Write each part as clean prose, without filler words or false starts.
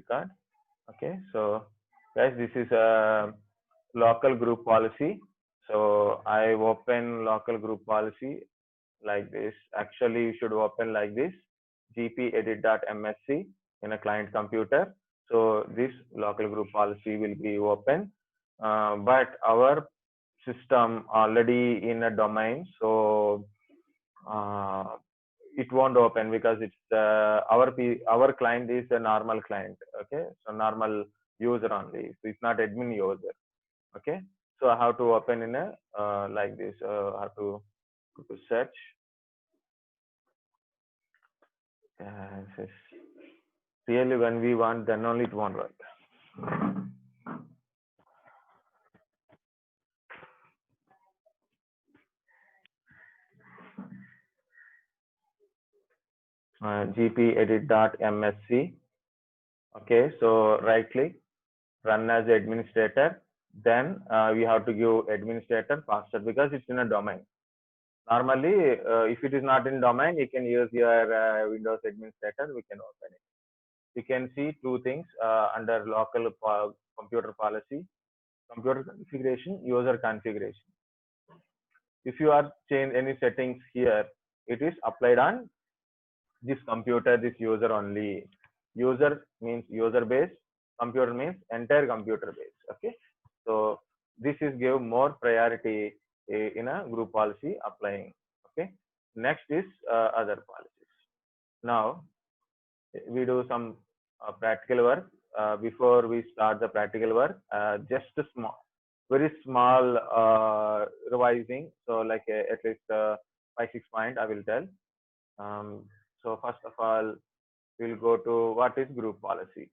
card. Okay, so guys, this is a local group policy. So I open local group policy like this. Actually, you should open like this, gpedit.msc in a client computer. So this local group policy will be open, but our system already in a domain, so it won't open because it's our client is a normal client. Okay, so normal user only. So it's not admin user. Okay, so I have to open in a like this. I have to go to search. Really, when we want, then only it won't work. gpedit.msc. Okay, so right click, run as administrator. Then we have to give administrator password because it's in a domain. Normally, if it is not in domain, you can use your Windows administrator. We can open it. You can see two things under local computer policy, computer configuration, user configuration. If you are change any settings here, it is applied on this computer, this user only. User means user base, computer means entire computer base. Okay, so this is give more priority in a group policy applying. Okay, next is other policies. Now we do some practical work. Before we start the practical work, just a small, very small revising. So like at least 5-6 point I will tell. So first of all, we'll go to what is group policy.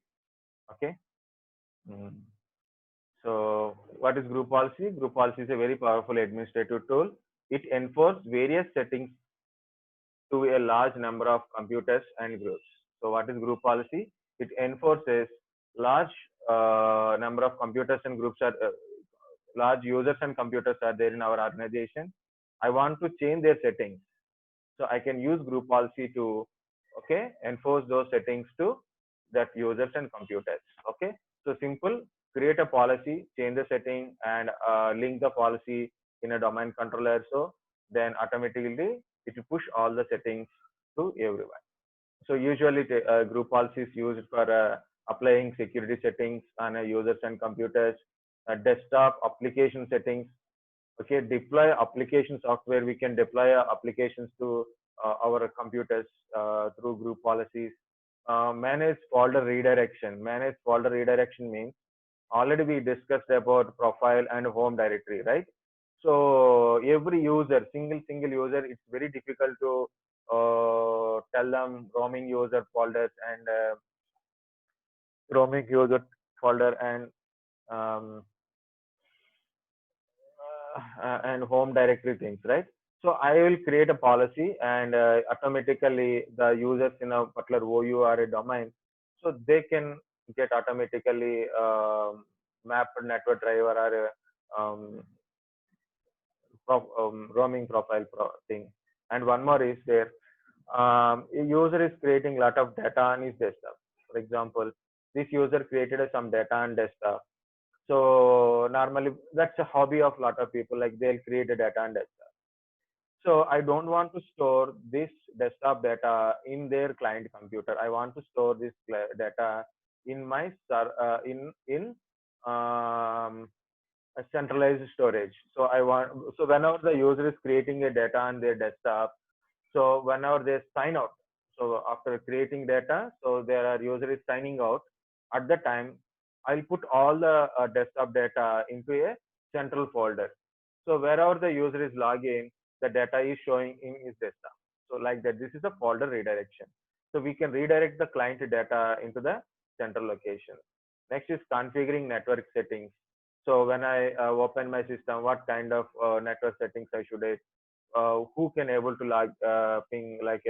Okay. So what is group policy? Group policy is a very powerful administrative tool. It enforces various settings to a large number of computers and groups. So what is group policy? It enforces large number of computers and groups are large users and computers are there in our organization. I want to change their settings. So I can use group policy to enforce those settings to that users and computers. Okay, so simple, create a policy, change the setting, and link the policy in a domain controller. So then automatically it will push all the settings to everyone. So usually group policy is used for applying security settings on users and computers, desktop application settings. Okay, deploy application software. We can deploy applications to our computers through group policies. Manage folder redirection. Manage folder redirection means already we discussed about profile and home directory, right? So every user, single user, it's very difficult to tell them roaming user folders and roaming user folder and home directory things, right? So I will create a policy and automatically the users in a particular OU or a domain, so they can get automatically mapped network driver or roaming profile thing. And one more is there, a user is creating a lot of data on his desktop. For example, this user created some data on desktop. So normally that's a hobby of a lot of people, like they'll create a data on desktop. So I don't want to store this desktop data in their client computer. I want to store this data in my a centralized storage. So whenever the user is creating a data on their desktop, so whenever they sign out, so after creating data, so there are user is signing out. At the time, I'll put all the desktop data into a central folder. So wherever the user is logging, the data is showing in his desktop. So like that, this is a folder redirection. So we can redirect the client data into the central location. Next is configuring network settings. So when I open my system, what kind of network settings I should who can able to log ping, like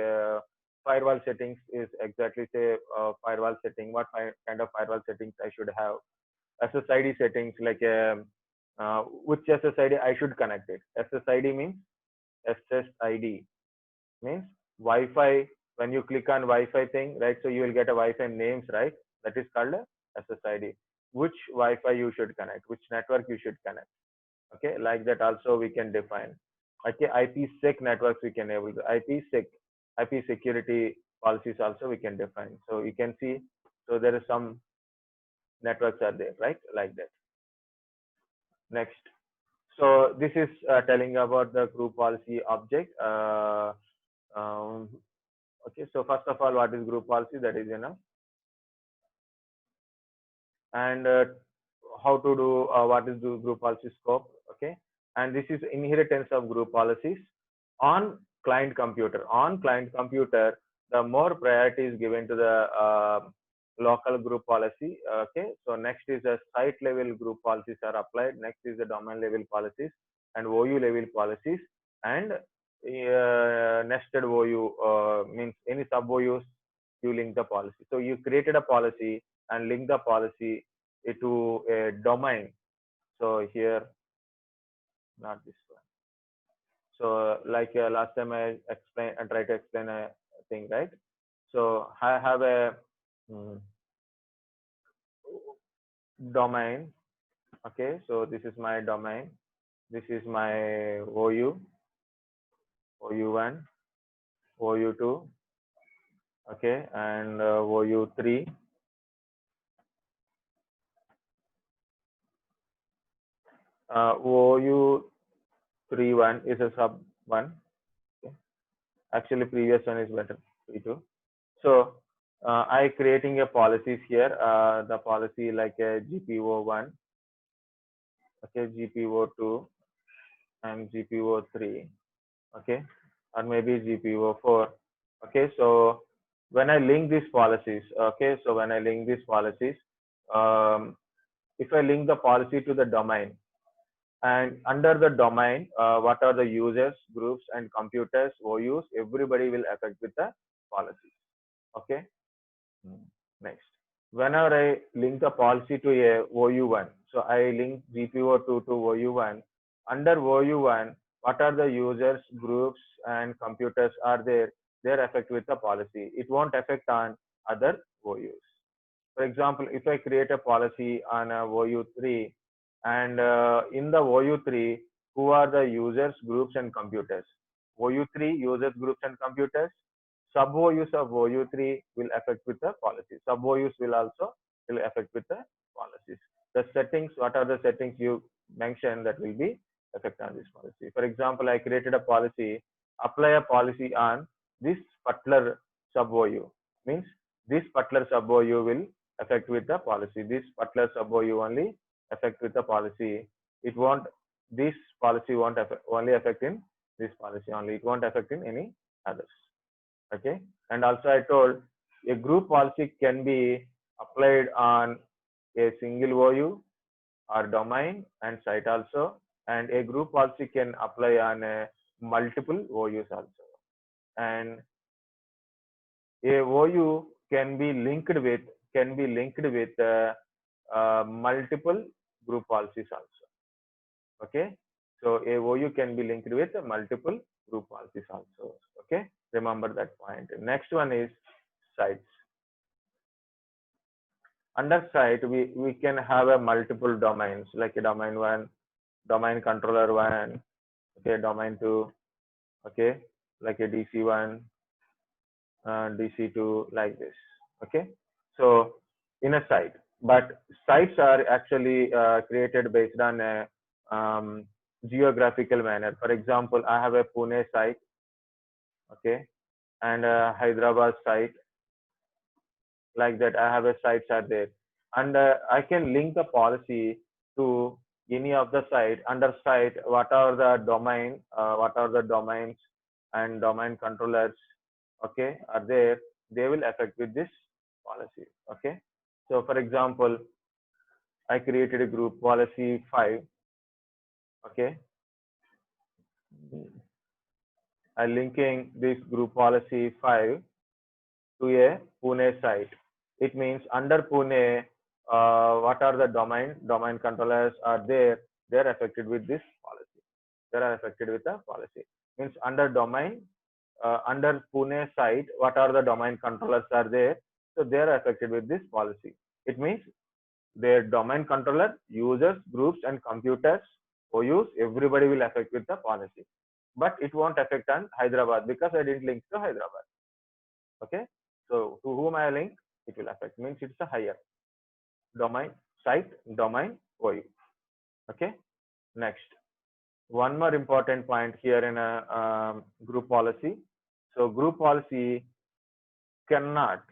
firewall settings is exactly say firewall setting, what kind of firewall settings I should have. SSID settings, like which SSID I should connect it. SSID means SSID means Wi-Fi. When you click on Wi-Fi thing, right? So you will get a Wi-Fi names, right? That is called SSID. Which Wi-Fi you should connect, which network you should connect. Okay, like that also we can define. Okay, IPsec networks we can able to IPsec, IP security policies also we can define. So you can see, so there is some networks are there, right? Like that. Next. So this is telling about the group policy object. Um, okay, so first of all, what is group policy? That is enough. And how to do what is the group policy scope? Okay, and this is inheritance of group policies on client computer. On client computer, the more priority is given to the local group policy. Okay, so next is the site level group policies are applied. Next is the domain level policies and OU level policies, and nested OU means any sub OUs you link the policy. So you created a policy and link the policy to a domain. So here, not this one. So like last time I explained, I tried to explain a thing, right? So I have a domain. Okay, so this is my domain. This is my OU, OU1, OU2, okay, and OU3. OU31 is a sub one. Okay. Actually, previous one is better. P2. So I creating a policies here. The policy like a GPO1, okay, GPO2, and GPO3, okay, or maybe GPO4. Okay, so when I link these policies, okay, so when I link these policies, if I link the policy to the domain, and under the domain, what are the users, groups, and computers, OUs, everybody will affect with the policies. Okay. Next, whenever I link the policy to a OU1, so I link GPO2 to OU1. Under OU1, what are the users, groups, and computers are there? They're affect with the policy. It won't affect on other OUs. For example, if I create a policy on a OU3, and in the OU3, who are the users, groups, and computers? OU3 users, groups, and computers. Sub OUs of OU3 will affect with the policy. Sub OUs will also will affect with the policies. The settings, what are the settings you mentioned that will be affect on this policy? For example, I created a policy, apply a policy on this particular sub OU. Means this particular sub OU will affect with the policy. This particular sub OU only affect with the policy. It won't, this policy won't affect, only affect in this policy only. It won't affect in any others. Okay, and also I told a group policy can be applied on a single OU or domain and site also, and a group policy can apply on a multiple OUs also, and a OU can be linked with multiple group policies also. Okay, so a OU can be linked with multiple group policies also. Okay, remember that point. Next one is sites. Under site, we can have a multiple domains like a domain 1, domain controller 1, okay, domain 2, okay, like a DC1, DC2, like this. Okay, so in a site, but sites are actually created based on a geographical manner. For example, I have a Pune site, okay, and a Hyderabad site, like that. I have a sites are there, and I can link the policy to any of the site. Under site, what are the domain, what are the domains and domain controllers, okay, are there? They will affect with this policy. Okay, so for example, I created a group policy 5. Okay, I linking this group policy 5 to a Pune site. It means under Pune, what are the domain controllers are there? They're affected with this policy. They are affected with the policy. Means under domain, under Pune site, what are the domain controllers are there? So they are affected with this policy. It means their domain controller, users, groups, and computers, OUs, everybody will affect with the policy. But it won't affect on Hyderabad because I didn't link to Hyderabad. Okay. So to whom I link, it will affect. Means it's a higher domain, site, domain, OU. Okay. Next, one more important point here in a group policy. So group policy cannot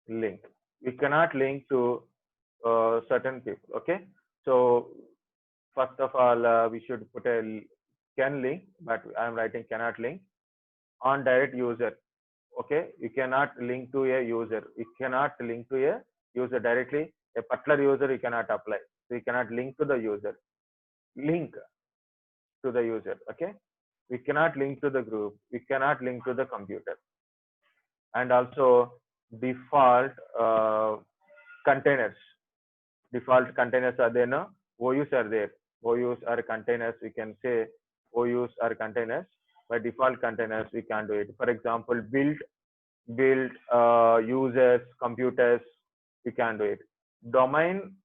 link. We cannot link to certain people. Okay. So first of all, we should put a can link, but I'm writing cannot link on direct user. Okay, you cannot link to a user. You cannot link to a user directly. A particular user you cannot apply. So you cannot link to the user. Link to the user. Okay, we cannot link to the group. We cannot link to the computer. And also default containers. Default containers are there now. OUs are there. OUs are containers. We can say OUs are containers. By default containers, we can do it. For example, build users, computers, we can do it. Domain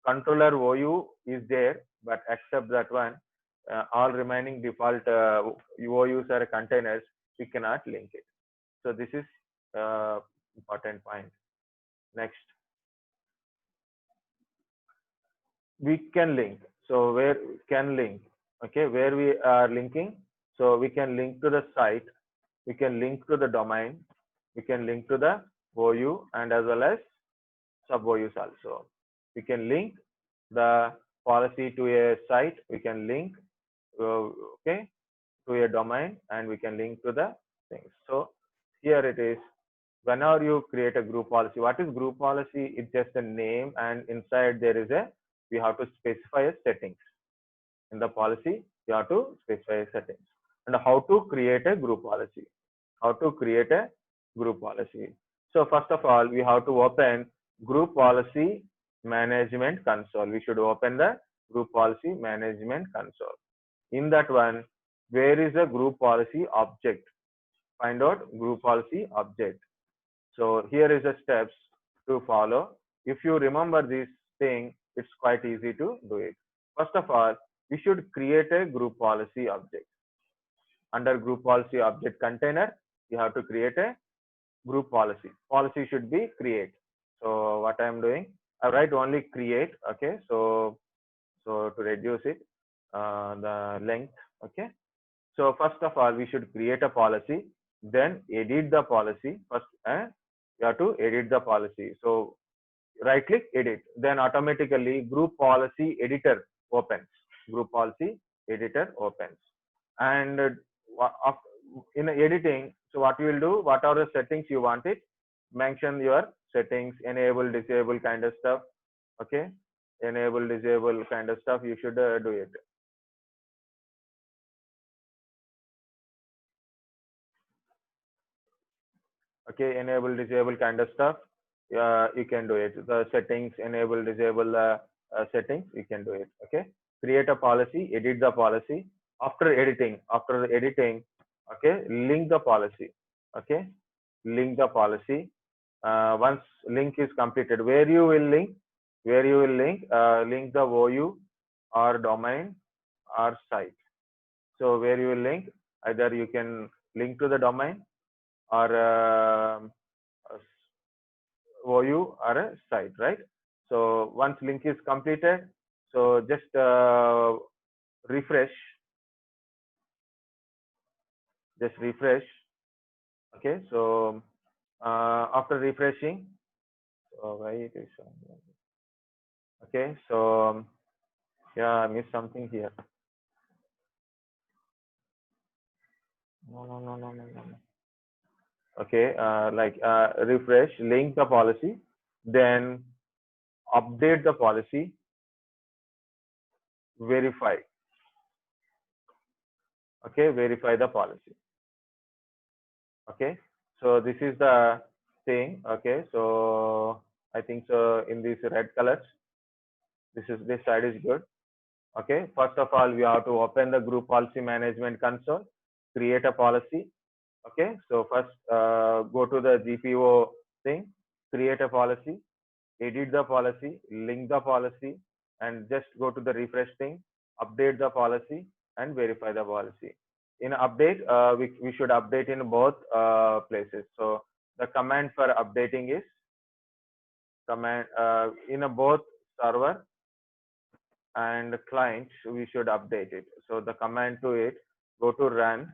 controller OU is there, but except that one, all remaining default OUs are containers, we cannot link it. So this is important point. Next, we can link. So where can link? Okay, where we are linking. So we can link to the site, we can link to the domain, we can link to the OU and as well as sub OUs also. We can link the policy to a site, we can link okay to a domain, and we can link to the things. So here it is. Whenever you create a group policy, what is group policy? It's just a name, and inside there is a, we have to specify a settings. In the policy, you have to specify a settings. And how to create a group policy. How to create a group policy. So first of all, we have to open group policy management console. We should open the group policy management console. In that one, where is the group policy object? Find out group policy object. So here is the steps to follow. If you remember this thing, it's quite easy to do it. First of all, we should create a group policy object. Under group policy object container, you have to create a group policy. Policy should be create. So what I am doing, I write only create. Okay, so to reduce it, the length. Okay, so first of all, we should create a policy, then edit the policy first. You have to edit the policy. So right click edit, then automatically group policy editor opens. Group policy editor opens, and in editing, so what you will do, what are the settings you want it, mention your settings, enable, disable kind of stuff. Okay, enable, disable kind of stuff, you should do it. Okay, enable, disable kind of stuff, you can do it. The settings, enable, disable settings, you can do it. Okay, create a policy, edit the policy. After editing, okay, link the policy. Okay, link the policy. Once link is completed, where you will link, link the OU or domain or site. So where you will link, either you can link to the domain or OU or a site, right? So once link is completed, so just refresh. Just refresh. Okay, so after refreshing, so why it is okay, so yeah, I missed something here. No. Okay, refresh, link the policy, then update the policy, verify. Okay, verify the policy. Okay, so this is the thing. Okay, so I think so in these red colors, this side is good. Okay, first of all, we have to open the group policy management console, create a policy, Okay, so first go to the GPO thing, create a policy, edit the policy, link the policy, and just go to the refresh thing, update the policy, and verify the policy. In update, we should update in both places. So the command for updating is command in a both server and client, we should update it. So the command to it, go to run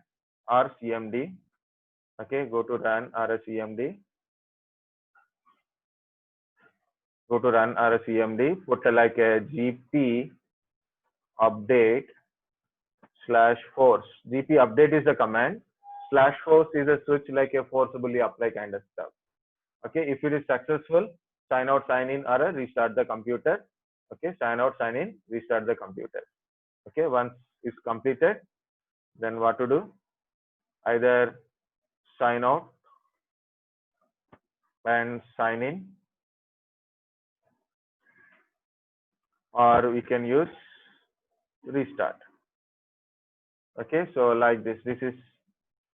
or cmd. Okay, go to run or a cmd. Go to run or a cmd. Put like a gp update /force. GP update is the command. /force is a switch like a forcibly apply kind of stuff. Okay, if it is successful, sign out, sign in, or restart the computer. Okay, sign out, sign in, restart the computer. Okay, once it's completed, then what to do? Either sign out and sign in, or we can use restart. Okay, so like this is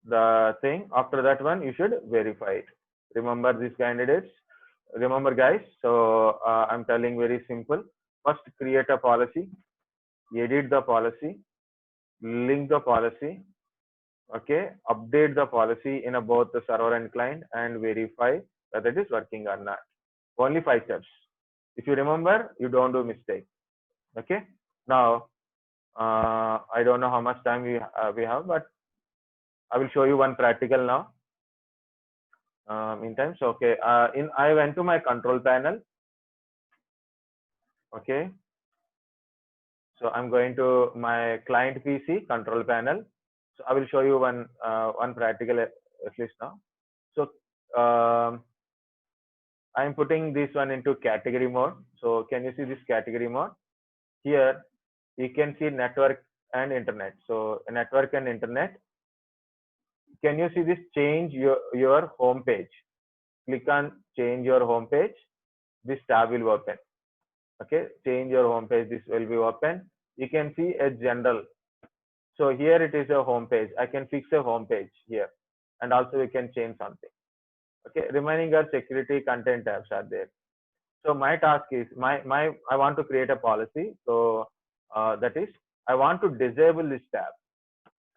the thing. After that one, you should verify it. Remember these candidates. Remember guys, so I'm telling very simple. First create a policy, edit the policy, link the policy, okay, update the policy in both the server and client, and verify whether it is working or not. Only 5 steps. If you remember, you don't do mistake. Okay, now I don't know how much time we have, but I will show you one practical now. Meantime, so okay, I went to my control panel. Okay, so I'm going to my client PC control panel. So I will show you one practical at least now. So I'm putting this one into category mode. So can you see this category mode? Here you can see network and internet. So network and internet. Can you see this change your home page? Click on change your home page. This tab will open. Okay, change your home page. This will be open. You can see a general. So here it is a home page. I can fix a home page here, and also we can change something. Okay, remaining are security content tabs are there. So my task is I want to create a policy. So that is I want to disable this tab.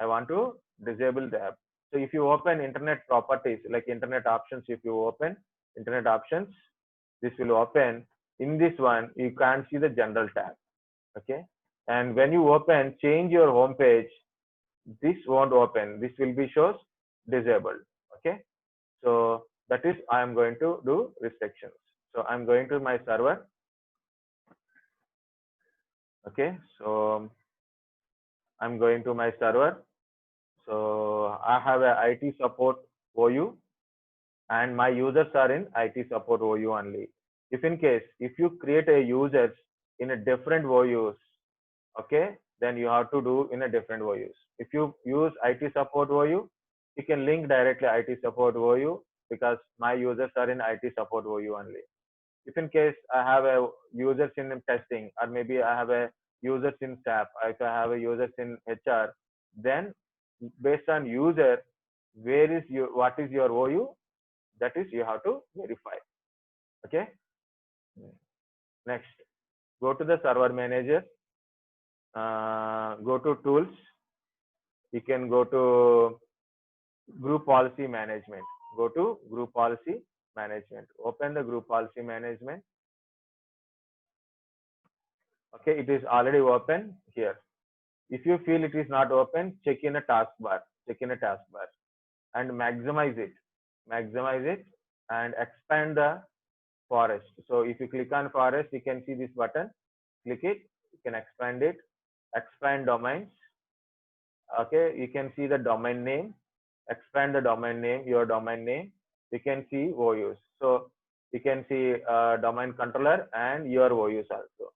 I want to disable tab. So if you open internet properties like internet options, if you open internet options, this will open. In this one, you can't see the general tab. Okay, and when you open change your home page, this won't open. This will be shows disabled. Okay, so that is I am going to do restrictions. So I'm going to my server. Okay, so I'm going to my server. So I have a IT support OU, and my users are in IT support OU only. If in case if you create a users in a different OUs, okay, then you have to do in a different OUs. If you use IT support OU, you can link directly IT support OU because my users are in IT support OU only. If in case I have a users in testing, or maybe I have a users in SAP, if I have a users in HR, then based on user, where is your what is your OU? That is you have to verify. Okay. Next, go to the server manager. Go to tools. You can go to group policy management. Go to group policy management. Open the group policy management. Okay, it is already open here. If you feel it is not open, check in a taskbar. Check in a taskbar and maximize it. Maximize it and expand the forest. So if you click on forest, you can see this button. Click it. You can expand it. Expand domains. Okay, you can see the domain name. Expand the domain name. Your domain name. You can see OUs. So you can see domain controller and your OUs also.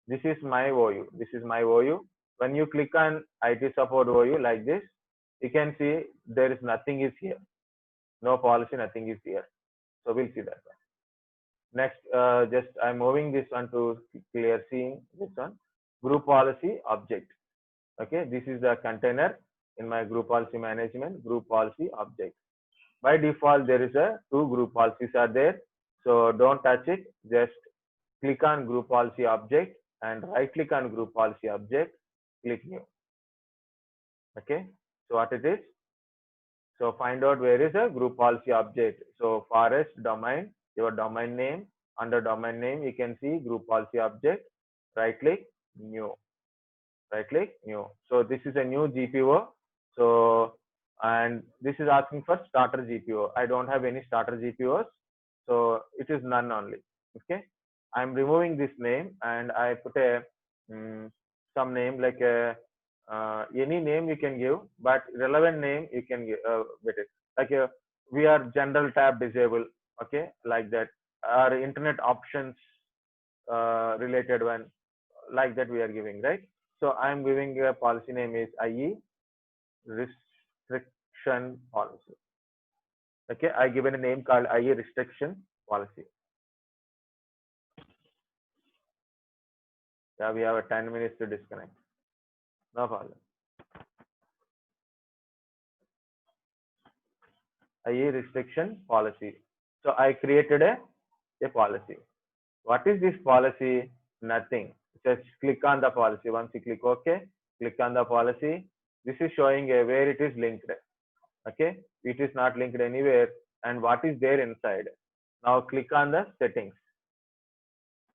This is my OU. This is my OU. When you click on IT support OU like this, you can see there is nothing is here. No policy, nothing is here. So we'll see that one. Next, just I'm moving this one to clear seeing this one. Group policy object. Okay, this is the container. in my group policy management, group policy object. By default, there is a two group policies are there. So don't touch it. Just click on group policy object and right click on group policy object, click new. Okay. So what it is? So find out where is a group policy object. So forest domain, your domain name, under domain name, you can see group policy object, right click, new, right click, new. So this is a new GPO. So, and this is asking for starter GPO. I don't have any starter GPOs. So it is none only. Okay. I'm removing this name and I put a some name like a any name you can give, but relevant name you can give with it. Like we are general tab disable, okay, like that. Our internet options related one, like that we are giving, right? So I'm giving a policy name is IE restriction policy. Okay, I given a name called IE restriction policy. Yeah, we have a 10 minutes to disconnect. No problem. IE restriction policy. So I created a policy. What is this policy? Nothing. Just click on the policy. Once you click OK, click on the policy. This is showing where it is linked. Okay, it is not linked anywhere. And what is there inside? Now click on the settings.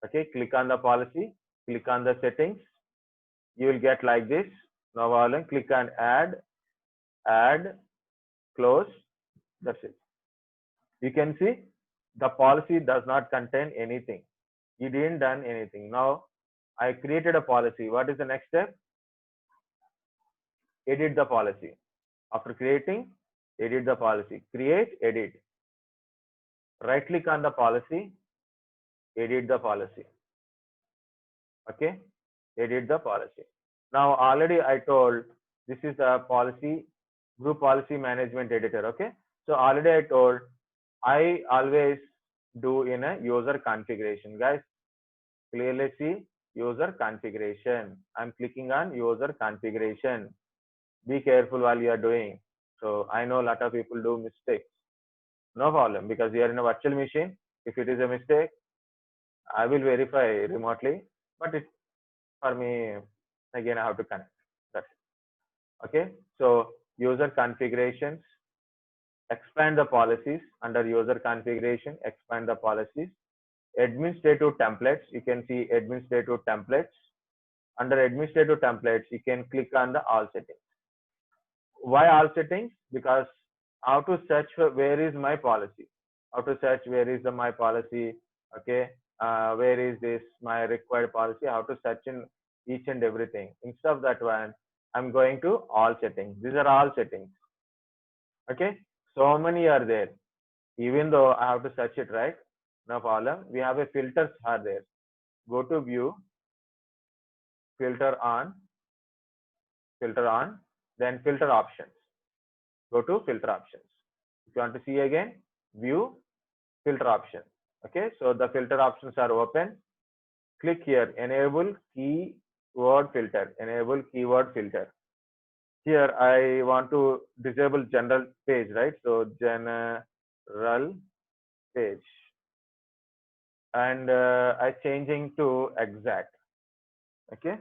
Okay, click on the policy. Click on the settings. You will get like this. Now I'll click on add, close. That's it. You can see the policy does not contain anything. You didn't done anything. Now I created a policy. What is the next step? Edit the policy. After creating, edit the policy. Create, edit. Right click on the policy, edit the policy. Okay, edit the policy. Now already I told this is the policy, group policy management editor. Okay, so already I told I always do in a user configuration. Guys, clearly see user configuration. I'm clicking on user configuration. Be careful while you are doing. So I know a lot of people do mistakes. No problem, because we are in a virtual machine. If it is a mistake, I will verify remotely, but it for me again I have to connect. That's it. Okay. So user configurations, expand the policies. Under user configuration, expand the policies. Administrative templates, you can see administrative templates. Under administrative templates, you can click on the all settings. Why all settings? Because how to search for where is my policy, how to search where is my policy. Okay, where is this my required policy, how to search in each and everything. Instead of that one, I'm going to all settings. These are all settings. Okay, so many are there. Even though I have to search it, right? No problem. We have a filters are there. Go to view, filter on, then filter options. Go to filter options. If you want to see again, view, filter option. Okay, so the filter options are open. Click here, enable keyword filter, enable keyword filter. Here I want to disable general page, right? So general page, and I changing to exact. Okay,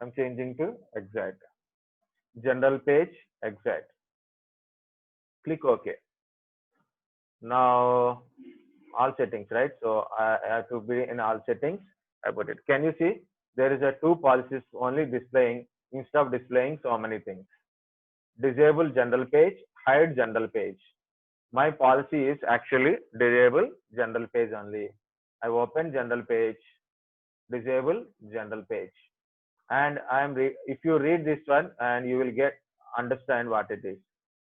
I'm changing to exact. General page, exact. Click OK. Now all settings, right? So I have to be in all settings. I put it. Can you see there is a two policies only displaying instead of displaying so many things? Disable general page, hide general page. My policy is actually disable general page only. I open general page, disable general page, and if you read this one and you will understand what it is.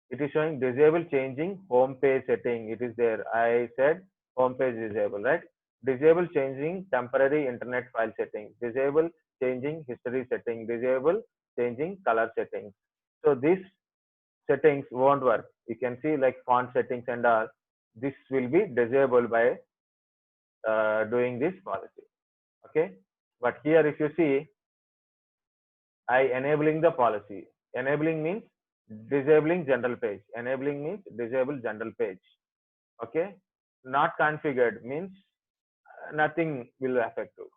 It is showing disable changing home page setting. It is there. I said home page disable, right? Disable changing temporary internet file settings. Disable changing history setting. Disable changing color settings. So these settings won't work. You can see like font settings and all. This will be disabled by doing this policy. Okay. But here if you see, I enabling the policy. Enabling means disabling general page. Enabling means disable general page. Okay. Not configured means nothing will affect you.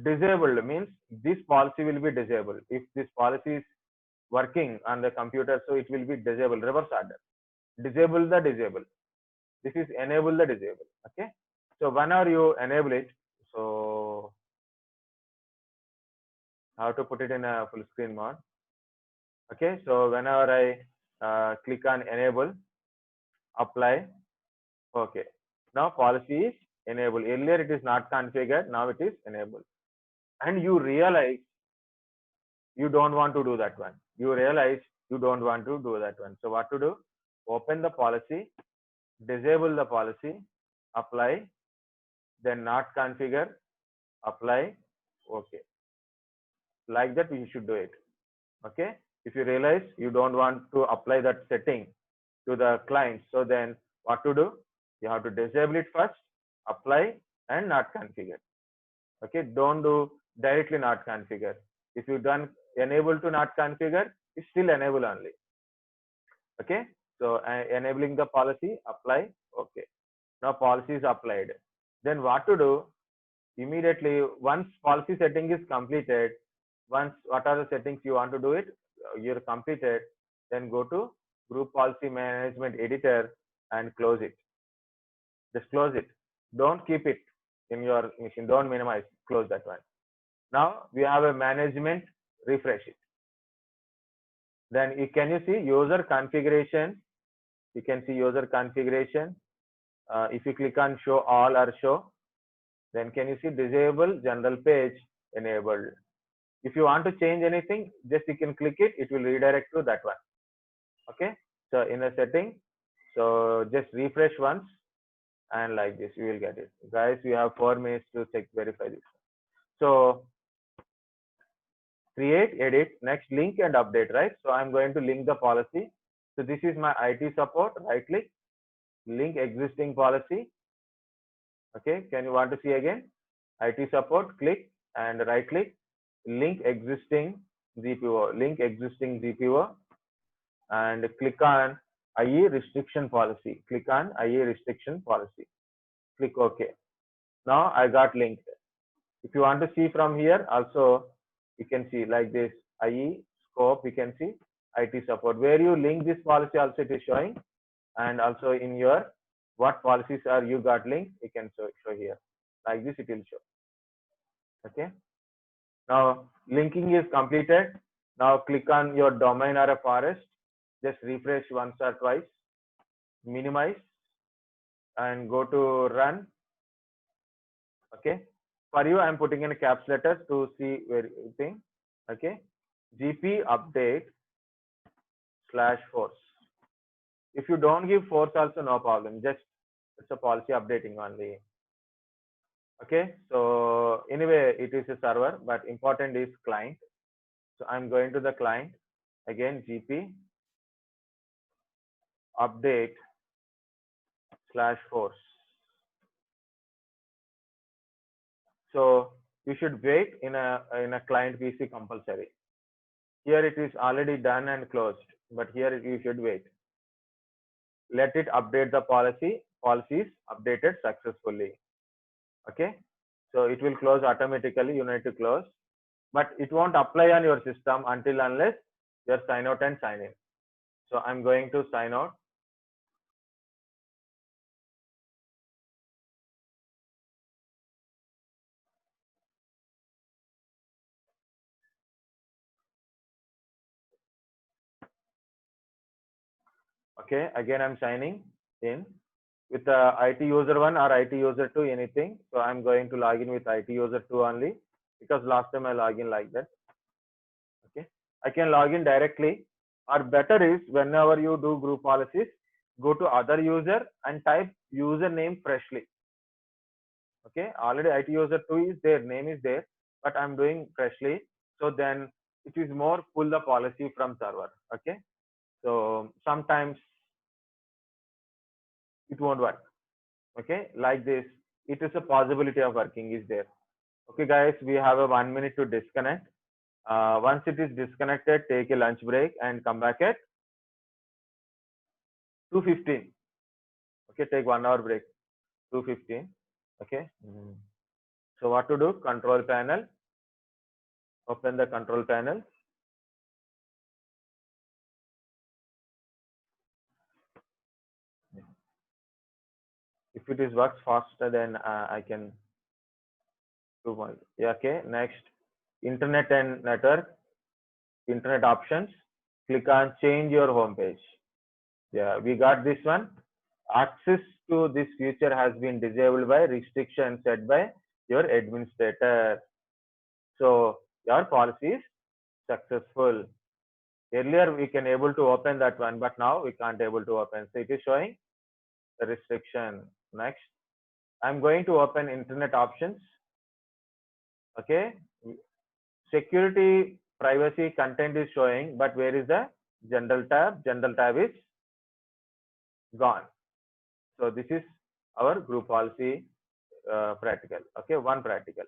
Disabled means this policy will be disabled. If this policy is working on the computer, so it will be disabled, reverse order. Disable the disable. This is enable the disable. Okay. So whenever you enable it, so how to put it in a full screen mode. Okay. So whenever I click on enable, apply. Okay. Now policy is enabled. Earlier it is not configured. Now it is enabled. And you realize you don't want to do that one. You realize you don't want to do that one. So what to do? Open the policy, disable the policy, apply, then not configure, apply. Okay. Like that you should do it. Okay. If you realize you don't want to apply that setting to the client, so then what to do? You have to disable it first, apply, and not configure. Okay. Don't do directly not configure. If you done enable to not configure, it's still enable only. Okay. So enabling the policy, apply. Okay. Now policy is applied. Then what to do? Immediately once policy setting is completed, once what are the settings you want to do it, you're completed, then go to group policy management editor and close it. Just close it. Don't keep it in your machine. Don't minimize. Close that one. Now we have a management. Refresh it. Then can you see user configuration? You can see user configuration. If you click on show all or show, then can you see disable general page enabled. If you want to change anything, just you can click it. It will redirect to that one. Okay. So in a setting, so just refresh once and like this, you will get it. Guys, we have 4 minutes to check, verify this. So create, edit, next link and update, right? So I'm going to link the policy. So this is my IT support, right click, link existing policy. Okay, can you want to see again? IT support, click and right click, link existing GPO, link existing GPO and click on IE restriction policy. Click on IE restriction policy. Click OK. Now I got linked. If you want to see from here, also you can see like this IE scope, you can see IT support. Where you link this policy also it is showing, and also in your what policies are you got linked, you can show here. Like this it will show. Okay. Now linking is completed. Now click on your domain or a forest. Just refresh once or twice, minimize and go to run. Okay. For you, I'm putting in a caps letters to see where you think. Okay. GP update /force. If you don't give force also no problem. Just it's a policy updating only. Okay. So anyway, it is a server, but important is client. So I'm going to the client again, GP update /force. So you should wait in a client PC compulsory. Here it is already done and closed, but here you should wait. Let it update the policy. Policy is updated successfully. Okay. So it will close automatically. You need to close, but it won't apply on your system until unless you sign out and sign in. So I'm going to sign out. Okay. Again, I'm signing in with the IT user 1 or IT user 2, anything. So I'm going to log in with IT user 2 only, because last time I log in like that. Okay. I can log in directly, or better is whenever you do group policies, go to other user and type username freshly. Okay. Already IT user 2 is there, name is there, but I'm doing freshly. So then it is more pull the policy from server. Okay. So sometimes it won't work. Okay. Like this, it is a possibility of working is there. Okay, guys, we have a 1 minute to disconnect. Once it is disconnected, take a lunch break and come back at 2:15. Okay, take 1 hour break. 2:15. Okay. So what to do? Control panel. Open the control panel. If it is works faster, then I can do more. Yeah, okay. Next, internet and network. Internet options. Click on change your home page. Yeah, we got this one. Access to this feature has been disabled by restrictions set by your administrator. So your policy is successful. Earlier we can able to open that one, but now we can't able to open. So it is showing the restriction. Next, I'm going to open internet options. Okay, security, privacy, content is showing, but where is the general tab? General tab is gone. So this is our group policy practical. Okay, one practical.